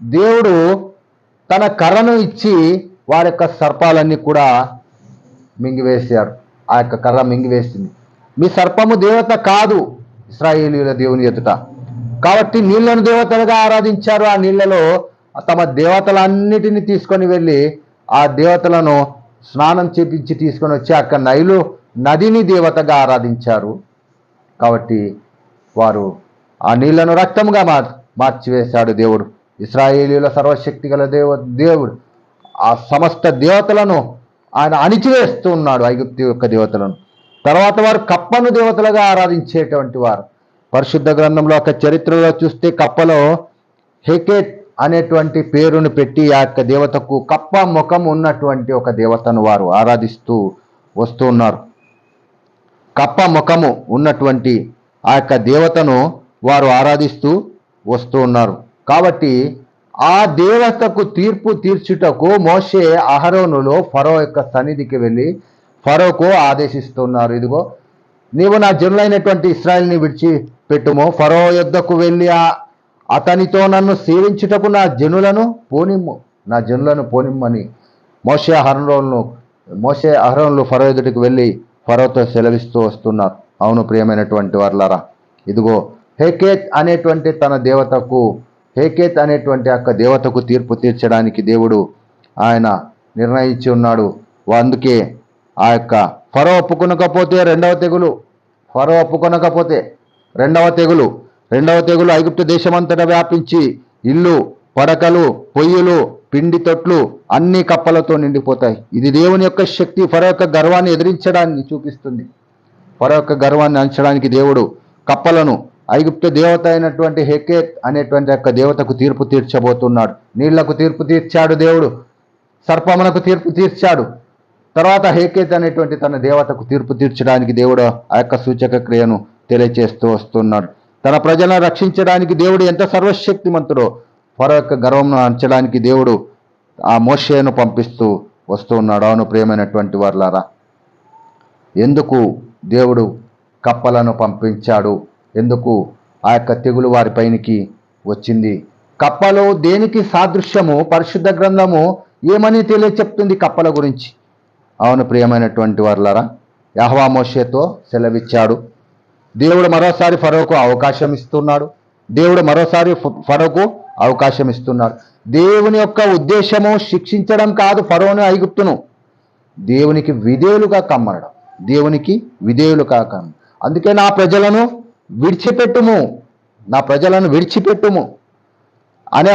దేవుడు తన కర్రను ఇచ్చి వారి యొక్క సర్పాలన్నీ కూడా మింగివేశారు. ఆ యొక్క కర్ర మింగివేసింది. మీ సర్పము దేవత కాదు ఇశ్రాయేలీయుల దేవుని ఎదుట. కాబట్టి నీళ్లను దేవతలుగా ఆరాధించారు. ఆ నీళ్లలో తమ దేవతలన్నిటిని తీసుకొని వెళ్ళి ఆ దేవతలను స్నానం చేపించి తీసుకొని వచ్చి అక్కడ నైలు నదిని దేవతగా ఆరాధించారు. కాబట్టి వారు ఆ నీళ్లను రక్తంగా మార్చివేశాడు దేవుడు. ఇశ్రాయేలీయుల సర్వశక్తి గల దేవుడు ఆ సమస్త దేవతలను ఆయన అణిచివేస్తూ ఉన్నాడు, ఐగుప్తు యొక్క దేవతలను. తర్వాత వారు కప్పను దేవతలుగా ఆరాధించేటువంటి వారు. పరిశుద్ధ గ్రంథంలో ఒక చరిత్రలో చూస్తే కప్పలో హెకేత్ అనేటువంటి పేరును పెట్టి ఆ యొక్క దేవతకు కప్ప ముఖం ఉన్నటువంటి ఒక దేవతను వారు ఆరాధిస్తూ వస్తూ ఉన్నారు. కప్ప ముఖము ఉన్నటువంటి ఆ యొక్క దేవతను వారు ఆరాధిస్తూ వస్తూ ఉన్నారు. కాబట్టి ఆ దేవతకు తీర్పు తీర్చుటకు మోషే అహరోనులో ఫరో యొక్క సన్నిధికి వెళ్ళి ఫరోకు ఆదేశిస్తున్నారు. ఇదిగో నీవు నా జనులైనటువంటి ఇశ్రాయేలుని విడిచిపెట్టుము, ఫరో యొద్దకు వెళ్ళి అతనితో నన్ను సేవించుటకు నా జనులను పోనిమ్మని మోషే అహరోనులు ఫరో ఎదుటికి వెళ్ళి ఫరోతో సెలవిస్తూ వస్తున్నారు. అవును ప్రియమైనటువంటి వారలారా, ఇదిగో హేకేత్ అనేటువంటి యొక్క దేవతకు తీర్పు తీర్చడానికి దేవుడు ఆయన నిర్ణయించి ఉన్నాడు. అందుకే ఆ యొక్క ఫరో ఒప్పుకొనకపోతే రెండవ తెగులు ఐగుప్తు దేశమంతటా వ్యాపించి ఇల్లు, పడకలు, పొయ్యిలు, పిండి తొట్లు అన్ని కప్పలతో నిండిపోతాయి. ఇది దేవుని యొక్క శక్తి ఫరో యొక్క గర్వాన్ని ఎదిరించడాన్ని చూపిస్తుంది. ఫరో యొక్క గర్వాన్ని అంచడానికి దేవుడు కప్పలను ఐగుప్తు దేవత అయినటువంటి హెకేత్ అనేటువంటి యొక్క దేవతకు తీర్పు తీర్చబోతున్నాడు. నీళ్లకు తీర్పు తీర్చాడు దేవుడు, సర్పమునకు తీర్పు తీర్చాడు. తర్వాత హేకేత్ అనేటువంటి తన దేవతకు తీర్పు తీర్చడానికి దేవుడు ఆ యొక్క సూచక క్రియను తెలియచేస్తూ వస్తున్నాడు. తన ప్రజలను రక్షించడానికి దేవుడు ఎంత సర్వశక్తిమంతుడో ఫరో యొక్క గర్వంను అంచడానికి దేవుడు ఆ మోషేను పంపిస్తూ వస్తూ ఉన్నాడు. అవును ప్రియమైనటువంటి వారలారా, ఎందుకు దేవుడు కప్పలను పంపించాడు? ఎందుకు ఆ యొక్క తెగులు వారిపైనికి వచ్చింది? కప్పలు దేనికి సాదృశ్యము? పరిశుద్ధ గ్రంథము ఏమని తెలియచెప్తుంది కప్పల గురించి? అవును ప్రియమైనటువంటి వారలారా, యెహోవా మోషేతో సెలవిచ్చాడు. దేవుడు మరోసారి ఫరోకు అవకాశం ఇస్తున్నాడు. దేవుని యొక్క ఉద్దేశము శిక్షించడం కాదు, ఫరోను ఐగుప్తును దేవునికి విధేయులుగా కమ్మడం. అందుకే నా ప్రజలను విడిచిపెట్టుము అనే